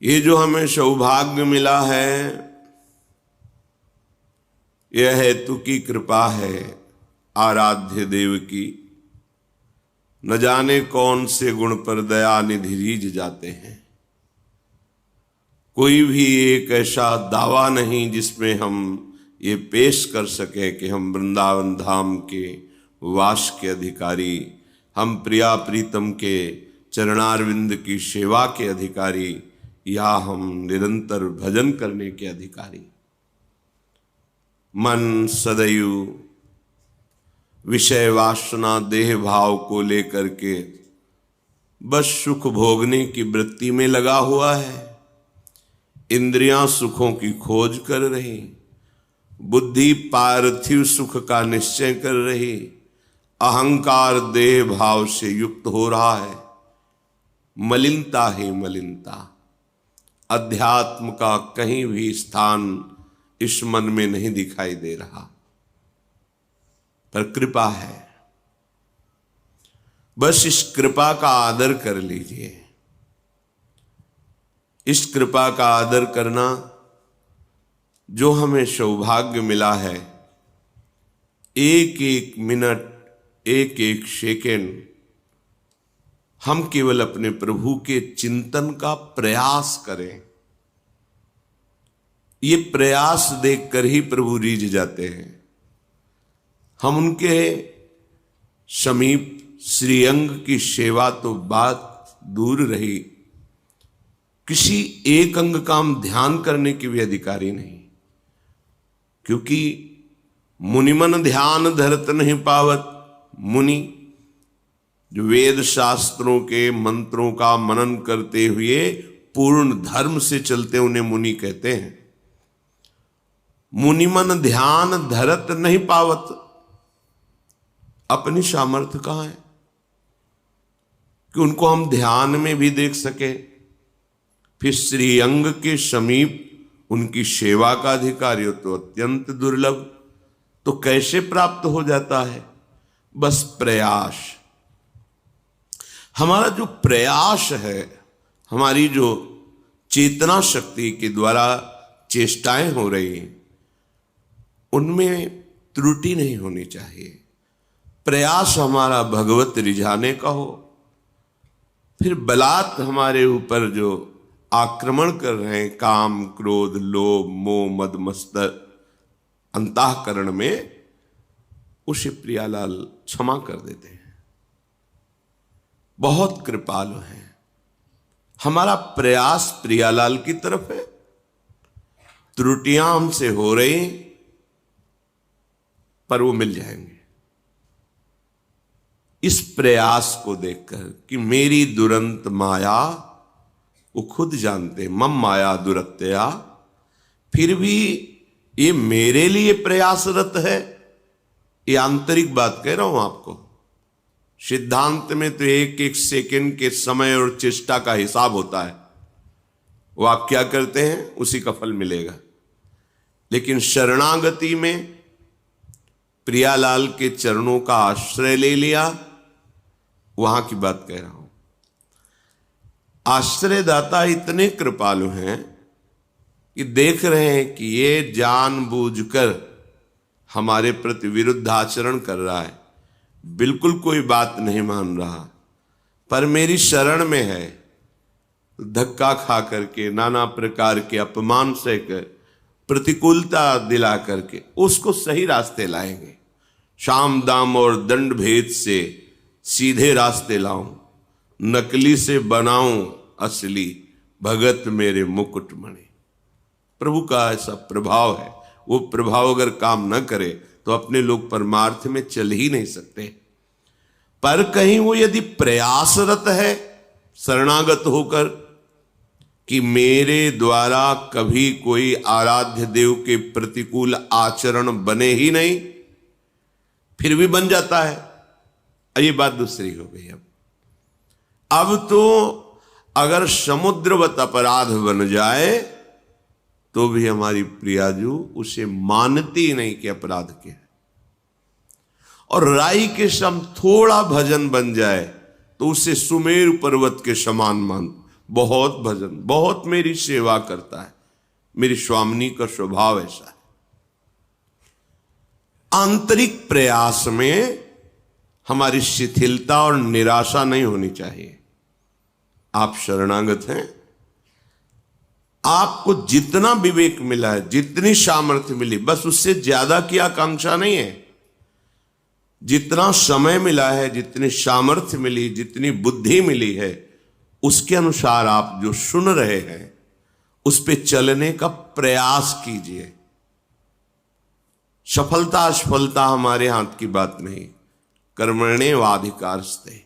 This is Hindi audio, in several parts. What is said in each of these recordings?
ये जो हमें सौभाग्य मिला है, यह हेतु की कृपा है आराध्य देव की। न जाने कौन से गुण पर दया निधि रीझ जाते हैं। कोई भी एक ऐसा दावा नहीं जिसमें हम ये पेश कर सके कि हम वृंदावन धाम के वास के अधिकारी, हम प्रिया प्रीतम के चरणारविंद की सेवा के अधिकारी, या हम निरंतर भजन करने के अधिकारी। मन सदैव विषय वासना देह भाव को लेकर के बस सुख भोगने की वृत्ति में लगा हुआ है। इंद्रियां सुखों की खोज कर रही, बुद्धि पार्थिव सुख का निश्चय कर रही, अहंकार देह भाव से युक्त हो रहा है। मलिनता ही मलिनता, अध्यात्म का कहीं भी स्थान इस मन में नहीं दिखाई दे रहा। पर कृपा है, बस इस कृपा का आदर कर लीजिए। इस कृपा का आदर करना, जो हमें सौभाग्य मिला है, एक एक मिनट, एक एक सेकेंड हम केवल अपने प्रभु के चिंतन का प्रयास करें। ये प्रयास देखकर ही प्रभु रीझ जाते हैं। हम उनके समीप श्रीअंग की सेवा तो बात दूर रही, किसी एक अंग का हम ध्यान करने के भी अधिकारी नहीं। क्योंकि मुनिमन ध्यान धरत नहीं पावत। मुनि जो वेद शास्त्रों के मंत्रों का मनन करते हुए पूर्ण धर्म से चलते, उन्हें मुनि कहते हैं। मुनिमन ध्यान धरत नहीं पावत। अपनी सामर्थ्य कहां है कि उनको हम ध्यान में भी देख सके। फिर श्रीअंग के समीप उनकी सेवा का अधिकारी हो तो अत्यंत दुर्लभ। तो कैसे प्राप्त हो जाता है? बस प्रयास। हमारा जो प्रयास है, हमारी जो चेतना शक्ति के द्वारा चेष्टाएं हो रही हैं, उनमें त्रुटि नहीं होनी चाहिए। प्रयास हमारा भगवत रिझाने का हो। फिर बलात् हमारे ऊपर जो आक्रमण कर रहे हैं, काम क्रोध लोभ मोह मद मत्सर अंतःकरण में, उसे प्रियालाल क्षमा कर देते हैं। बहुत कृपालु हैं। हमारा प्रयास प्रियालाल की तरफ है। त्रुटियां हमसे हो रही, पर वो मिल जाएंगे। इस प्रयास को देखकर कि मेरी दुरंत माया, वो खुद जानते, मम माया दुरत्या, फिर भी ये मेरे लिए प्रयासरत है। ये आंतरिक बात कह रहा हूं आपको। सिद्धांत में तो एक एक सेकंड के समय और चेष्टा का हिसाब होता है। वो आप क्या करते हैं उसी का फल मिलेगा। लेकिन शरणागति में प्रियालाल के चरणों का आश्रय ले लिया, वहां की बात कह रहा हूं। आश्रयदाता इतने कृपालु हैं कि देख रहे हैं कि ये जानबूझकर हमारे प्रति विरुद्ध आचरण कर रहा है, बिल्कुल कोई बात नहीं मान रहा, पर मेरी शरण में है। धक्का खा करके, नाना प्रकार के अपमान सहकर, प्रतिकूलता दिला करके उसको सही रास्ते लाएंगे। शाम दाम और दंड भेद से सीधे रास्ते लाऊं, नकली से बनाऊं असली, भगत मेरे मुकुटमणि। प्रभु का ऐसा प्रभाव है। वो प्रभाव अगर काम न करे तो अपने लोग परमार्थ में चल ही नहीं सकते। पर कहीं वो यदि प्रयासरत है शरणागत होकर कि मेरे द्वारा कभी कोई आराध्य देव के प्रतिकूल आचरण बने ही नहीं, फिर भी बन जाता है। ये बात दूसरी हो गई। अब तो अगर समुद्रवत अपराध बन जाए तो भी हमारी प्रियाजू उसे मानती नहीं कि अपराध क्या है। और राई के सम थोड़ा भजन बन जाए तो उसे सुमेरु पर्वत के समान बहुत भजन, बहुत मेरी सेवा करता है। मेरी स्वामिनी का स्वभाव ऐसा है। आंतरिक प्रयास में हमारी शिथिलता और निराशा नहीं होनी चाहिए। आप शरणागत हैं, आपको जितना विवेक मिला है, जितनी सामर्थ्य मिली, बस उससे ज्यादा की आकांक्षा नहीं है। जितना समय मिला है, जितनी सामर्थ्य मिली, जितनी बुद्धि मिली है, उसके अनुसार आप जो सुन रहे हैं उस पे चलने का प्रयास कीजिए। सफलता असफलता हमारे हाथ की बात नहीं। कर्मण्येवाधिकारस्ते,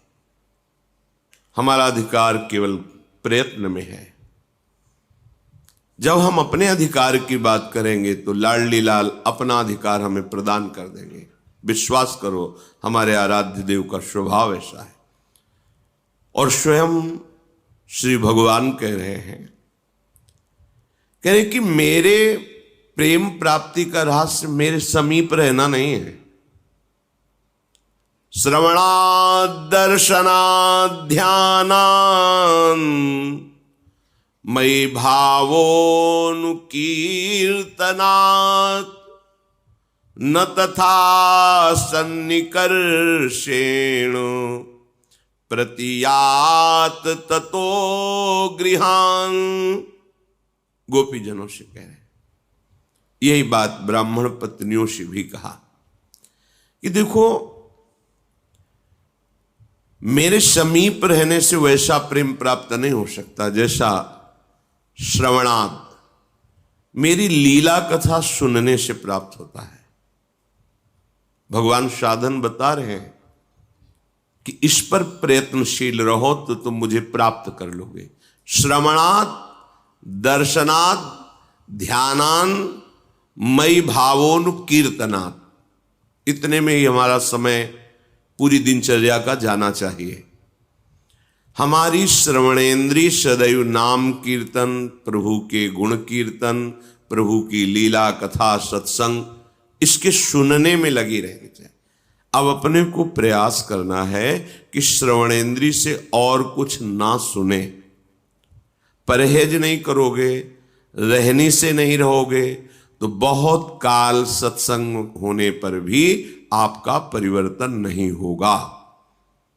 हमारा अधिकार केवल प्रयत्न में है। जब हम अपने अधिकार की बात करेंगे तो लाडली लाल अपना अधिकार हमें प्रदान कर देंगे। विश्वास करो, हमारे आराध्य देव का स्वभाव ऐसा है। और स्वयं श्री भगवान कह रहे हैं कि मेरे प्रेम प्राप्ति का रहस्य मेरे समीप रहना नहीं है। श्रवणात् दर्शनात् ध्यानात् मयि भावोऽनुकीर्तनात् न तथा सन्निकर्षेण प्रतीयात ततो गृहान्। गोपीजनों से कह रहे हैं, यही बात ब्राह्मण पत्नियों से भी कहा कि देखो, मेरे समीप रहने से वैसा प्रेम प्राप्त नहीं हो सकता जैसा श्रवणात्, मेरी लीला कथा सुनने से प्राप्त होता है। भगवान साधन बता रहे हैं कि इस पर प्रयत्नशील रहो तो तुम मुझे प्राप्त कर लोगे। श्रवणात् दर्शनात् ध्यानान् मयि भावोनुकीर्तनात्, इतने में ही हमारा समय पूरी दिनचर्या का जाना चाहिए। हमारी श्रवणेन्द्रिय सदैव नाम कीर्तन, प्रभु के गुण कीर्तन, प्रभु की लीला कथा सत्संग, इसके सुनने में लगी रहनी चाहिए। अब अपने को प्रयास करना है कि श्रवणेन्द्रिय से और कुछ ना सुने। परहेज नहीं करोगे, रहनी से नहीं रहोगे तो बहुत काल सत्संग होने पर भी आपका परिवर्तन नहीं होगा।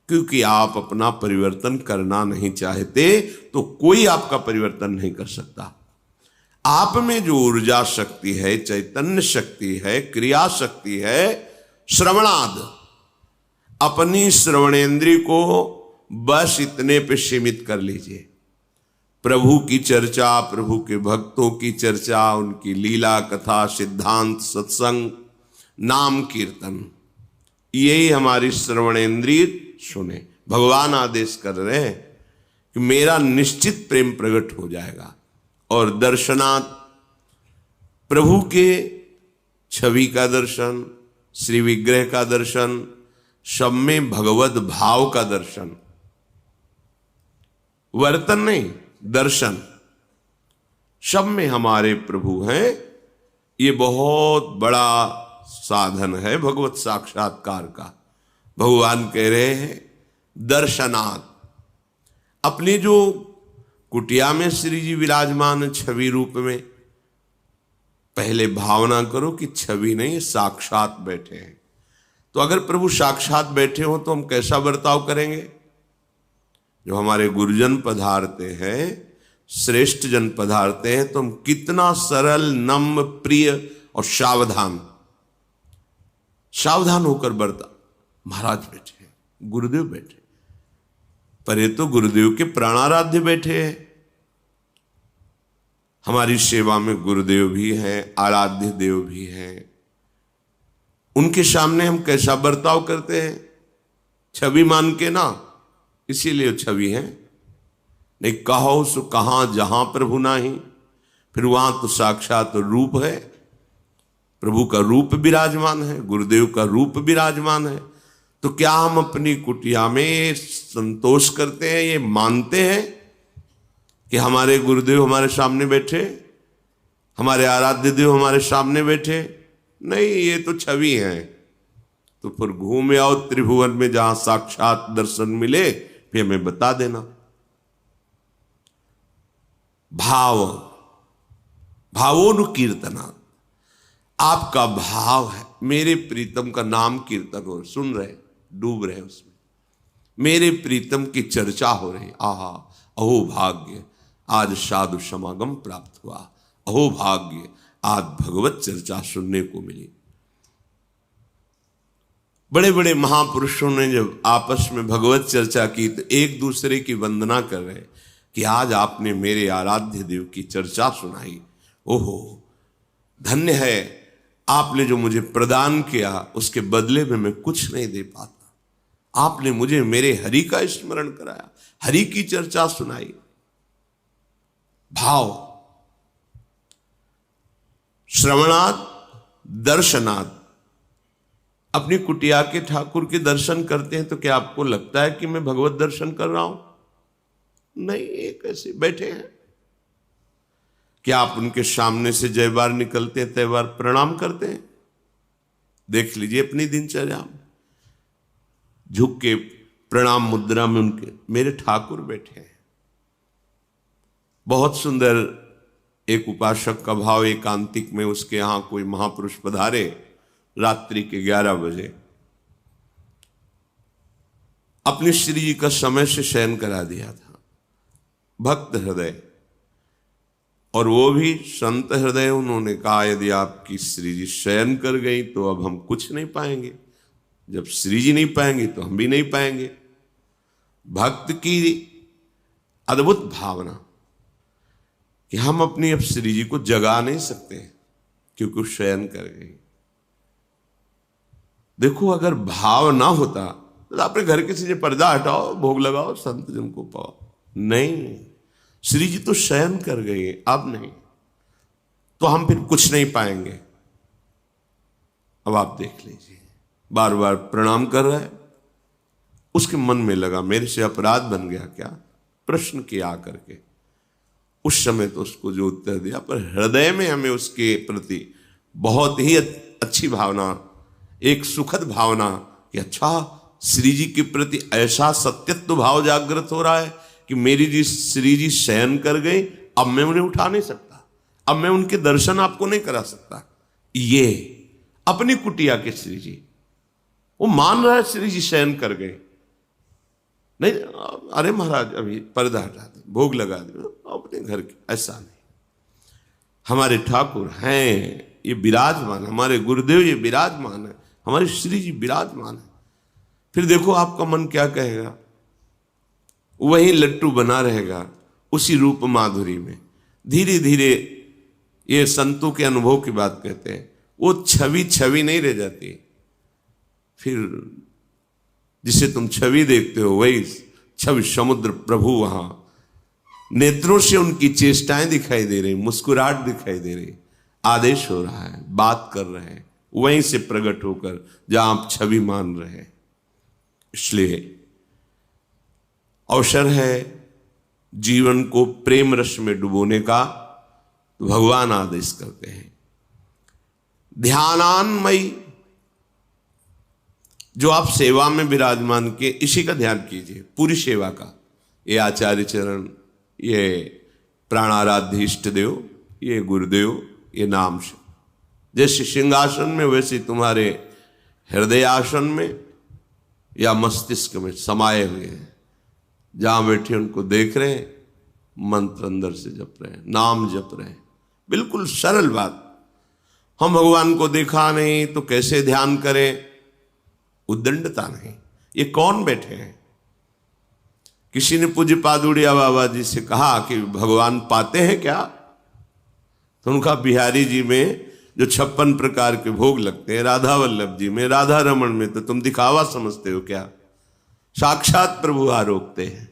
क्योंकि आप अपना परिवर्तन करना नहीं चाहते तो कोई आपका परिवर्तन नहीं कर सकता। आप में जो ऊर्जा शक्ति है, चैतन्य शक्ति है, क्रिया शक्ति है, श्रवणाद, अपनी श्रवणेन्द्रिय को बस इतने पे सीमित कर लीजिए। प्रभु की चर्चा, प्रभु के भक्तों की चर्चा, उनकी लीला कथा, सिद्धांत, सत्संग, नाम कीर्तन, यही हमारी श्रवणेन्द्रिय सुने। भगवान आदेश कर रहे हैं कि मेरा निश्चित प्रेम प्रकट हो जाएगा। और दर्शनात्, प्रभु के छवि का दर्शन, श्री विग्रह का दर्शन, सब में भगवत भाव का दर्शन, वर्तन नहीं, दर्शन, सब में हमारे प्रभु हैं। ये बहुत बड़ा साधन है भगवत साक्षात्कार का। भगवान कह रहे हैं दर्शनात्, अपनी जो कुटिया में श्री जी विराजमान छवि रूप में, पहले भावना करो कि छवि नहीं, साक्षात बैठे हैं। तो अगर प्रभु साक्षात बैठे हो तो हम कैसा बर्ताव करेंगे? जो हमारे गुरुजन पधारते हैं, श्रेष्ठ जन पधारते हैं, तो हम कितना सरल, नम्र, प्रिय और सावधान होकर बर्ता। महाराज बैठे हैं, गुरुदेव बैठे, पर ये तो गुरुदेव के प्राणाराध्य बैठे हैं। हमारी सेवा में गुरुदेव भी हैं, आराध्य देव भी हैं। उनके सामने हम कैसा बर्ताव करते हैं? छवि मान के ना, इसीलिए छवि है। नहीं कहो सो कहां जहां प्रभु नाही, फिर वहां तो साक्षात रूप है। प्रभु का रूप विराजमान है, गुरुदेव का रूप विराजमान है। तो क्या हम अपनी कुटिया में संतोष करते हैं, ये मानते हैं कि हमारे गुरुदेव हमारे सामने बैठे, हमारे आराध्य देव हमारे सामने बैठे? नहीं, ये तो छवि है। तो फिर घूम आओ त्रिभुवन में, जहां साक्षात दर्शन मिले, फिर हमें बता देना। भाव, भावोनुकीर्तना, आपका भाव है मेरे प्रीतम का नाम कीर्तन हो, सुन रहे, डूब रहे उसमें, मेरे प्रीतम की चर्चा हो रही। आहा, अहो भाग्य, आज साधु समागम प्राप्त हुआ, अहो भाग्य, आज भगवत चर्चा सुनने को मिली। बड़े बड़े महापुरुषों ने जब आपस में भगवत चर्चा की तो एक दूसरे की वंदना कर रहे कि आज आपने मेरे आराध्य देव की चर्चा सुनाई। ओहो, धन्य है, आपने जो मुझे प्रदान किया उसके बदले में मैं कुछ नहीं दे पाता। आपने मुझे मेरे हरि का स्मरण कराया, हरि की चर्चा सुनाई। भाव, श्रवणात् दर्शनात्। अपनी कुटिया के ठाकुर के दर्शन करते हैं तो क्या आपको लगता है कि मैं भगवत दर्शन कर रहा हूं? नहीं, एक ऐसे बैठे हैं। क्या आप उनके सामने से जय बार निकलते हैं, तय बार प्रणाम करते हैं? देख लीजिए अपनी दिनचर्या में, झुक के प्रणाम मुद्रा में उनके मेरे ठाकुर बैठे हैं। बहुत सुंदर एक उपासक का भाव, एकांतिक में उसके यहां कोई महापुरुष पधारे रात्रि के 11 बजे, अपने श्री जी का समय से शयन करा दिया था। भक्त हृदय और वो भी संत हृदय, उन्होंने कहा यदि आपकी श्री जी शयन कर गई तो अब हम कुछ नहीं पाएंगे, जब श्री जी नहीं पाएंगे तो हम भी नहीं पाएंगे। भक्त की अद्भुत भावना कि हम अपनी अब श्री जी को जगा नहीं सकते क्योंकि वो शयन कर गई। देखो, अगर भाव ना होता तो अपने घर के से पर्दा हटाओ, भोग लगाओ, संत जन को पाओ। नहीं, श्री जी तो शयन कर गई, अब नहीं, तो हम फिर कुछ नहीं पाएंगे। अब आप देख लीजिए, बार बार प्रणाम कर रहा है, उसके मन में लगा मेरे से अपराध बन गया क्या, प्रश्न किया करके। उस समय तो उसको जो उत्तर दिया, पर हृदय में हमें उसके प्रति बहुत ही अच्छी भावना, एक सुखद भावना कि अच्छा, श्री जी के प्रति ऐसा सत्यत्व भाव जागृत हो रहा है कि मेरी जी श्री जी शयन कर गई, अब मैं उन्हें उठा नहीं सकता, अब मैं उनके दर्शन आपको नहीं करा सकता। ये अपनी कुटिया के श्री जी, वो मान रहा है श्री जी शयन कर गए। नहीं, अरे महाराज अभी पर्दा हटा दे, भोग लगा दे, अपने घर के, ऐसा नहीं। हमारे ठाकुर हैं, ये विराजमान, हमारे गुरुदेव ये विराजमान है, हमारे श्री जी विराजमान है। फिर देखो आपका मन क्या कहेगा, वही लट्टू बना रहेगा उसी रूप माधुरी में। धीरे धीरे, ये संतों के अनुभव की बात कहते हैं, वो छवि छवि नहीं रह जाती। फिर जिसे तुम छवि देखते हो वही छवि समुद्र प्रभु वहां नेत्रों से उनकी चेष्टाएं दिखाई दे रही, मुस्कुराहट दिखाई दे रही, आदेश हो रहा है, बात कर रहे हैं, वहीं से प्रकट होकर जहां आप छवि मान रहे हैं। इसलिए अवसर है जीवन को प्रेम रस में डुबोने का, तो भगवान आदेश करते हैं ध्यानान्मयी, जो आप सेवा में विराजमान किए इसी का ध्यान कीजिए, पूरी सेवा का। ये आचार्य चरण, ये प्राणाराध्य इष्ट देव, ये गुरुदेव, ये नाम से, जैसे सिंहासन में वैसे तुम्हारे हृदय आसन में या मस्तिष्क में समाये हुए हैं। जहां बैठे उनको देख रहे हैं, मंत्र अंदर से जप रहे हैं, नाम जप रहे हैं। बिल्कुल सरल बात। हम भगवान को देखा नहीं तो कैसे ध्यान करें, उद्दंडता नहीं। ये कौन बैठे हैं? किसी ने पूज्य पादुड़िया बाबा जी से कहा कि भगवान पाते हैं क्या? तो उनका बिहारी जी में जो 56 प्रकार के भोग लगते हैं, राधा वल्लभ जी में, राधा रमन में, तो तुम दिखावा समझते हो क्या? साक्षात प्रभु आरोकते हैं।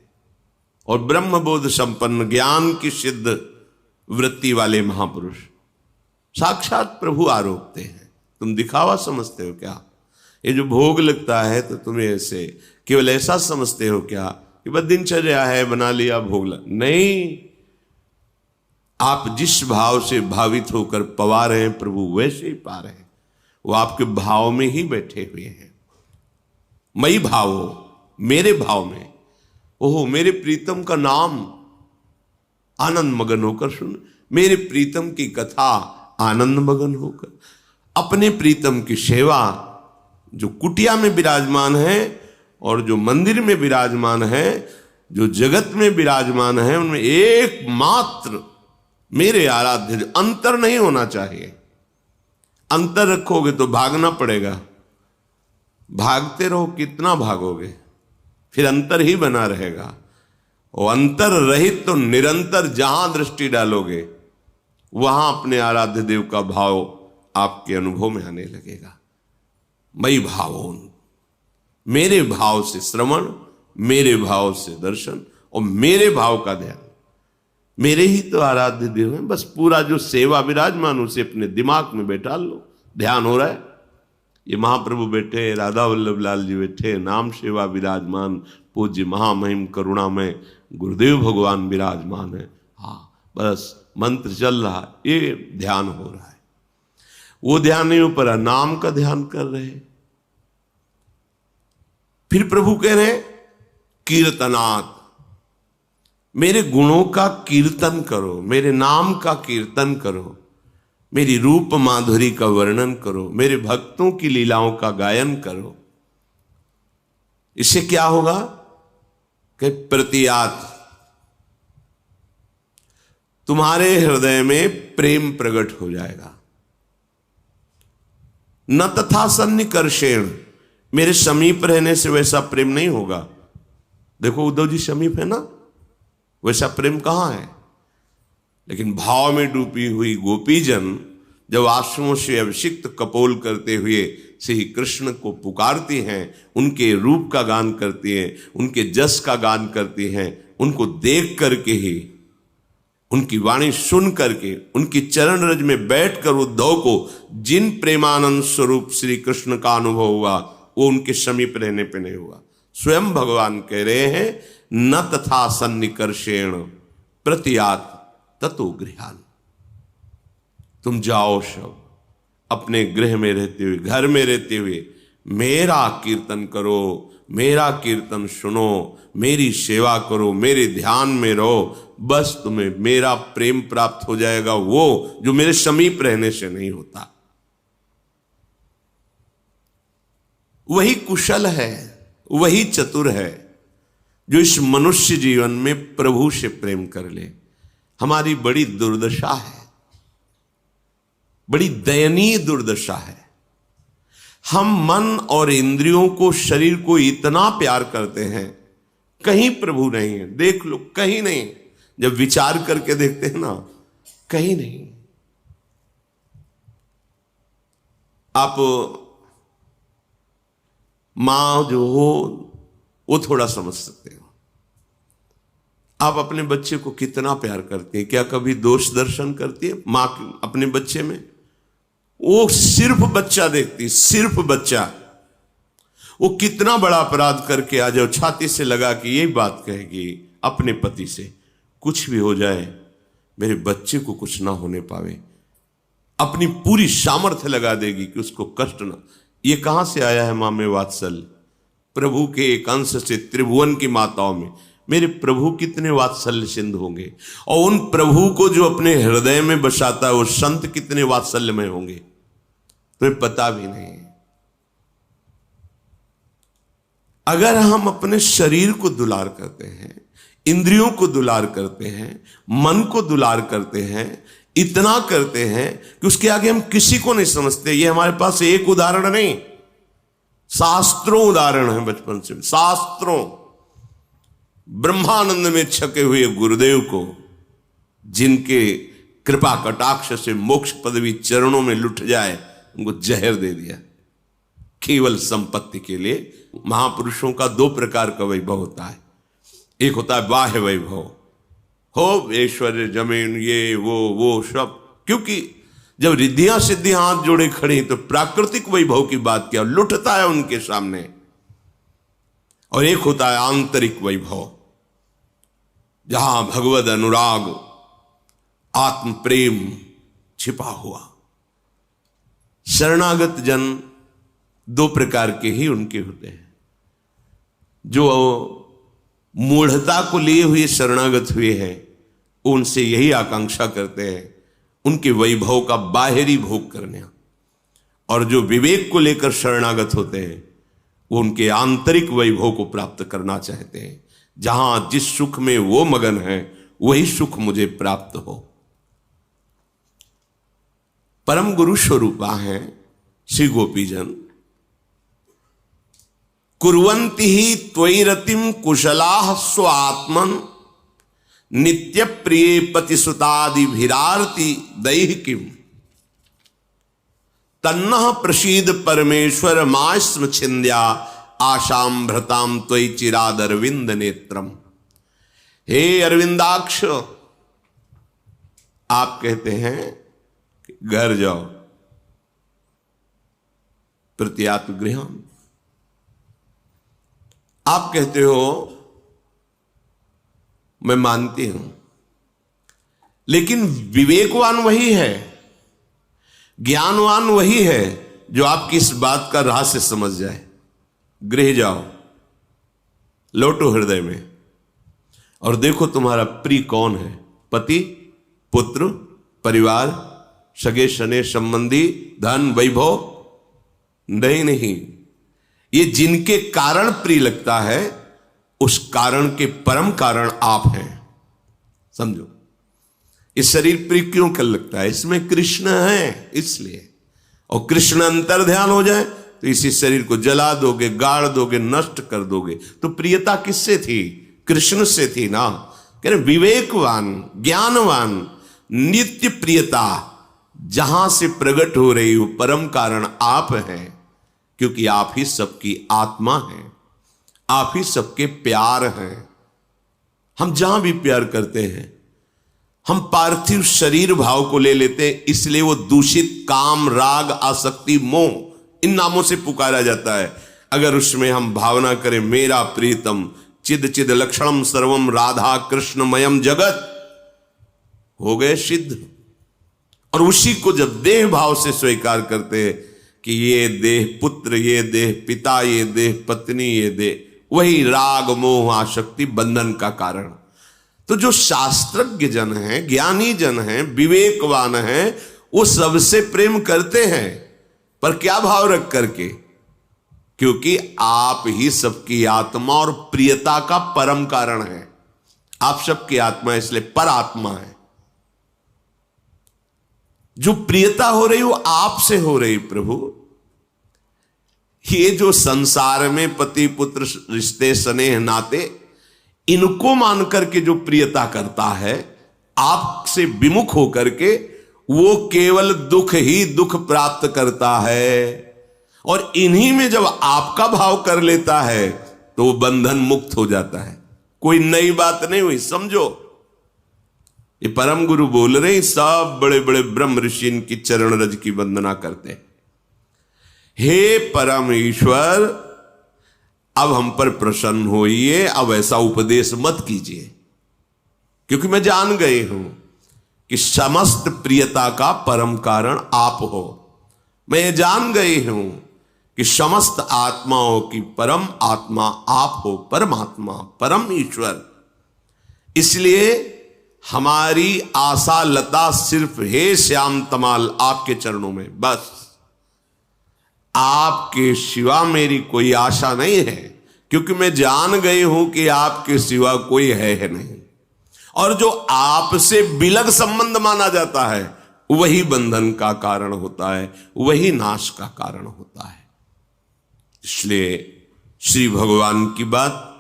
और ब्रह्मबोध संपन्न, ज्ञान की सिद्ध वृत्ति वाले महापुरुष साक्षात प्रभु आरोकते हैं, तुम दिखावा समझते हो क्या? ये जो भोग लगता है तो तुम्हें ऐसे केवल ऐसा समझते हो क्या कि बस दिनचर्या है, बना लिया भोग नहीं। आप जिस भाव से भावित होकर पवा रहे हैं प्रभु वैसे ही पा रहे हैं। वो आपके भाव में ही बैठे हुए हैं। मई भाव हो, मेरे भाव में। ओहो, मेरे प्रीतम का नाम आनंद मगन होकर सुन, मेरे प्रीतम की कथा आनंद मगन होकर। अपने प्रीतम की सेवा, जो कुटिया में विराजमान है और जो मंदिर में विराजमान है, जो जगत में विराजमान है, उनमें एकमात्र मेरे आराध्य, जो अंतर नहीं होना चाहिए। अंतर रखोगे तो भागना पड़ेगा, भागते रहो कितना भागोगे, फिर अंतर ही बना रहेगा। और अंतर रहित तो निरंतर जहां दृष्टि डालोगे वहां अपने आराध्य देव का भाव आपके अनुभव में आने लगेगा। मई भावोन, मेरे भाव से श्रवण, मेरे भाव से दर्शन और मेरे भाव का ध्यान। मेरे ही तो आराध्य देव हैं, बस पूरा जो सेवा विराजमान उसे अपने दिमाग में बैठा लो। ध्यान हो रहा है, ये महाप्रभु बैठे, राधा वल्लभ लाल जी बैठे, नाम सेवा विराजमान, पूज्य महामहिम करुणामय गुरुदेव भगवान विराजमान है। हाँ, बस मंत्र चल रहा है, ये ध्यान हो रहा है। वो ध्यान नहीं हो पा रहा, नाम का ध्यान कर रहे। फिर प्रभु कह रहे कीर्तनात्, मेरे गुणों का कीर्तन करो, मेरे नाम का कीर्तन करो, मेरी रूप माधुरी का वर्णन करो, मेरे भक्तों की लीलाओं का गायन करो। इससे क्या होगा कि प्रतियात, तुम्हारे हृदय में प्रेम प्रकट हो जाएगा। न तथा सन्निकर्षेण, मेरे समीप रहने से वैसा प्रेम नहीं होगा। देखो उद्धव जी समीप है ना, वैसा प्रेम कहां है। लेकिन भाव में डूबी हुई गोपीजन जब आंसुओं से अभिषिक्त कपोल करते हुए श्री कृष्ण को पुकारती हैं, उनके रूप का गान करती हैं, उनके जस का गान करती हैं, उनको देख करके ही, उनकी वाणी सुन करके, उनकी चरण रज में बैठकर उद्धव को जिन प्रेमानंद स्वरूप श्री कृष्ण का अनुभव हुआ, वो उनके समीप रहने पे नहीं हुआ। स्वयं भगवान कह रहे हैं न तथा सन्निकर्षेण प्रतियात ततो गृहान। तुम जाओ सब अपने गृह में रहते हुए, घर में रहते हुए मेरा कीर्तन करो, मेरा कीर्तन सुनो, मेरी सेवा करो, मेरे ध्यान में रहो, बस तुम्हें मेरा प्रेम प्राप्त हो जाएगा, वो जो मेरे समीप रहने से नहीं होता। वही कुशल है, वही चतुर है जो इस मनुष्य जीवन में प्रभु से प्रेम कर ले। हमारी बड़ी दुर्दशा है, बड़ी दयनीय दुर्दशा है। हम मन और इंद्रियों को, शरीर को इतना प्यार करते हैं, कहीं प्रभु नहीं है। देख लो, कहीं नहीं। जब विचार करके देखते हैं ना, कहीं नहीं। आप मां जो हो वो थोड़ा समझ सकते हो। आप अपने बच्चे को कितना प्यार करते हैं, क्या कभी दोष दर्शन करती है मां अपने बच्चे में? वो सिर्फ बच्चा देखती, सिर्फ बच्चा। वो कितना बड़ा अपराध करके आ जाओ, छाती से लगा के यही बात कहेगी अपने पति से, कुछ भी हो जाए मेरे बच्चे को कुछ ना होने पावे। अपनी पूरी सामर्थ्य लगा देगी कि उसको कष्ट ना। ये कहां से आया है मां में वात्सल्य? प्रभु के एक अंश से त्रिभुवन की माताओं में। मेरे प्रभु कितने वात्सल्य सिंधु होंगे, और उन प्रभु को जो अपने हृदय में बसाता है वो संत कितने वात्सल्यमय होंगे, तुम्हें पता भी नहीं। अगर हम अपने शरीर को दुलार करते हैं, इंद्रियों को दुलार करते हैं, मन को दुलार करते हैं, इतना करते हैं कि उसके आगे हम किसी को नहीं समझते। ये हमारे पास एक उदाहरण नहीं, शास्त्रों उदाहरण है। बचपन से शास्त्रों, ब्रह्मानंद में छके हुए गुरुदेव को, जिनके कृपा कटाक्ष से मोक्ष पदवी चरणों में लुट जाए, उनको जहर दे दिया केवल संपत्ति के लिए। महापुरुषों का दो प्रकार का वैभव होता है। एक होता है बाह्य वैभव, हो ऐश्वर्य, जमीन, ये वो सब, क्योंकि जब रिद्धियां सिद्धियां हाथ जोड़े खड़ी तो प्राकृतिक वैभव की बात क्या, लुटता है उनके सामने। और एक होता है आंतरिक वैभव, जहां भगवद अनुराग, आत्म प्रेम छिपा हुआ। शरणागत जन दो प्रकार के ही उनके होते हैं। जो मूढ़ता को लिए हुए शरणागत हुए हैं, उनसे यही आकांक्षा करते हैं, उनके वैभव का बाहरी भोग करने। और जो विवेक को लेकर शरणागत होते हैं वो उनके आंतरिक वैभव को प्राप्त करना चाहते हैं। जहां जिस सुख में वो मगन है वही सुख मुझे प्राप्त हो। परम गुरु स्वरूपा हैं श्री गोपीजन। कुर्वन्ति ही त्वयि रतिम कुशलाः स्वात्मन नित्य प्रिय पतिसुतादिभिरार्ति दैहिकीम तन्नः प्रसीद परमेश्वर मास्म छिंद्या आशाम भ्रताम त्वयि चिराद अरविंद नेत्रम। हे अरविंदाक्ष, आप कहते हैं कि घर जाओ प्रत्यात्म गृहम। आप कहते हो मैं मानती हूं, लेकिन विवेकवान वही है, ज्ञानवान वही है जो आपकी इस बात का रहस्य समझ जाए। गृह जाओ, लौटो हृदय में और देखो तुम्हारा प्रिय कौन है। पति, पुत्र, परिवार, सगे शने संबंधी, धन, वैभव? नहीं, ये जिनके कारण प्रिय लगता है उस कारण के परम कारण आप हैं। समझो, इस शरीर प्रिय क्यों कर लगता है? इसमें कृष्ण है इसलिए। और कृष्ण अंतर ध्यान हो जाए तो इसी शरीर को जला दोगे, गाड़ दोगे, नष्ट कर दोगे। तो प्रियता किससे थी? कृष्ण से थी ना। कह रहे विवेकवान, ज्ञानवान, नित्य प्रियता जहां से प्रकट हो रही हो परम कारण आप हैं, क्योंकि आप ही सबकी आत्मा हैं, आप ही सबके प्यार हैं। हम जहां भी प्यार करते हैं हम पार्थिव शरीर भाव को ले लेते हैं, इसलिए वो दूषित काम, राग, आसक्ति, मोह इन नामों से पुकारा जाता है। अगर उसमें हम भावना करें मेरा प्रीतम चिद चिद लक्षणम सर्वम राधा कृष्णमयम जगत, हो गए सिद्ध। और उसी को जब देह भाव से स्वीकार करते हैं कि ये देह पुत्र, ये देह पिता, ये देह पत्नी, ये देह, वही राग मोह आसक्ति बंधन का कारण। तो जो शास्त्रज्ञ जन हैं, ज्ञानी जन हैं, विवेकवान हैं, वो सबसे प्रेम करते हैं, पर क्या भाव रख करके? क्योंकि आप ही सबकी आत्मा और प्रियता का परम कारण है। आप सबकी आत्मा इसलिए पर आत्मा है। जो प्रियता हो रही वो आपसे हो रही प्रभु। ये जो संसार में पति पुत्र रिश्ते स्नेह नाते, इनको मान करके जो प्रियता करता है आपसे विमुख होकर के, वो केवल दुख ही दुख प्राप्त करता है। और इन्हीं में जब आपका भाव कर लेता है तो वो बंधन मुक्त हो जाता है। कोई नई बात नहीं हुई, समझो। ये परम गुरु बोल रहे, सब बड़े बड़े ब्रह्म ऋषि इनकी चरण रज की वंदना करते हैं। हे परम ईश्वर, अब हम पर प्रसन्न होइए, अब ऐसा उपदेश मत कीजिए, क्योंकि मैं जान गई हूं कि समस्त प्रियता का परम कारण आप हो। मैं ये जान गई हूं कि समस्त आत्माओं की परम आत्मा आप हो, परमात्मा, परम ईश्वर। इसलिए हमारी आशा लता सिर्फ हे श्याम तमाल आपके चरणों में, बस। आपके सिवा मेरी कोई आशा नहीं है, क्योंकि मैं जान गई हूं कि आपके सिवा कोई है नहीं। और जो आपसे विलग संबंध माना जाता है वही बंधन का कारण होता है, वही नाश का कारण होता है। इसलिए श्री भगवान की बात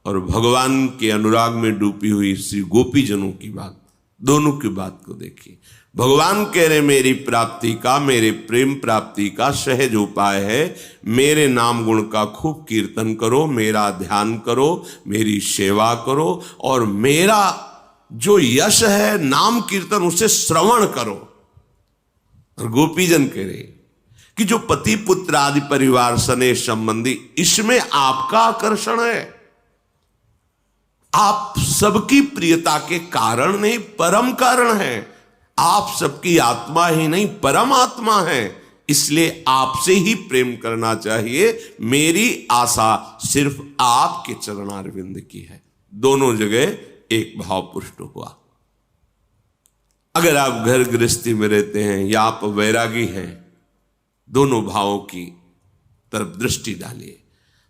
और भगवान के अनुराग में डूबी हुई श्री गोपीजनों की बात, दोनों की बात को देखिए। भगवान कह रहे मेरी प्राप्ति का, मेरे प्रेम प्राप्ति का सहज उपाय है, मेरे नाम गुण का खूब कीर्तन करो, मेरा ध्यान करो, मेरी सेवा करो, और मेरा जो यश है नाम कीर्तन उसे श्रवण करो। और गोपीजन कह रहे कि जो पति पुत्र आदि परिवार स्नेह संबंधी, इसमें आपका आकर्षण है। आप सबकी प्रियता के कारण नहीं, परम कारण है। आप सबकी आत्मा ही नहीं, परम आत्मा है। इसलिए आपसे ही प्रेम करना चाहिए। मेरी आशा सिर्फ आपके चरणारविंद की है। दोनों जगह एक भाव पुष्ट हुआ। अगर आप घर गृहस्थी में रहते हैं या आप वैरागी हैं, दोनों भावों की तरफ दृष्टि डालिए।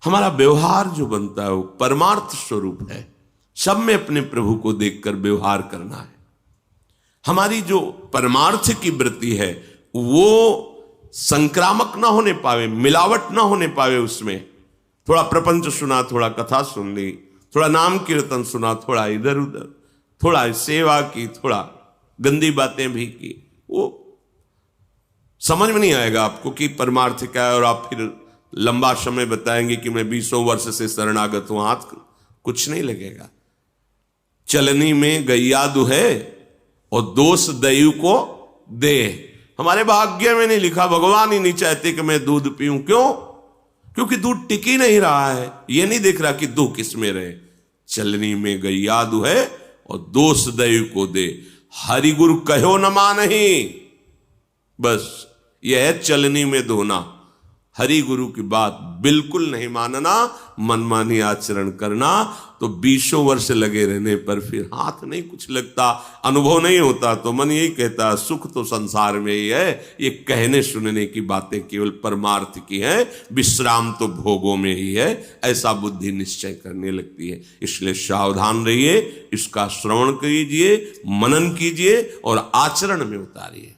हमारा व्यवहार जो बनता है वो परमार्थ स्वरूप है। सब में अपने प्रभु को देखकर व्यवहार करना है। हमारी जो परमार्थ की वृत्ति है वो संक्रामक ना होने पावे, मिलावट ना होने पावे। उसमें थोड़ा प्रपंच सुना, थोड़ा कथा सुन ली, थोड़ा नाम कीर्तन सुना, थोड़ा इधर उधर, थोड़ा सेवा की, थोड़ा गंदी बातें भी की, वो समझ में नहीं आएगा आपको कि परमार्थ क्या है। और आप फिर लंबा समय बताएंगे कि मैं 20 वर्ष से शरणागत हूं, हाथ कुछ नहीं लगेगा। चलनी में गैया दुहे और दोष दयु को दे। हमारे भाग्य में नहीं लिखा, भगवान ही नहीं चाहते कि मैं दूध पीऊं। क्यों? क्योंकि दूध टिक ही नहीं रहा है। ये नहीं दिख रहा कि दूध किस में रहे। चलनी में गैया दुहे और दोष दयु को दे, हरि गुरु कहो न मानहि। बस यह है चलनी में धोना। हरि गुरु की बात बिल्कुल नहीं मानना, मनमानी आचरण करना। तो 20 वर्ष लगे रहने पर फिर हाथ नहीं कुछ लगता, अनुभव नहीं होता। तो मन यही कहता है सुख तो संसार में ही है। ये कहने सुनने की बातें केवल परमार्थ की हैं, विश्राम तो भोगों में ही है। ऐसा बुद्धि निश्चय करने लगती है। इसलिए सावधान रहिए, इसका श्रवण कीजिए, मनन कीजिए और आचरण में उतारिए।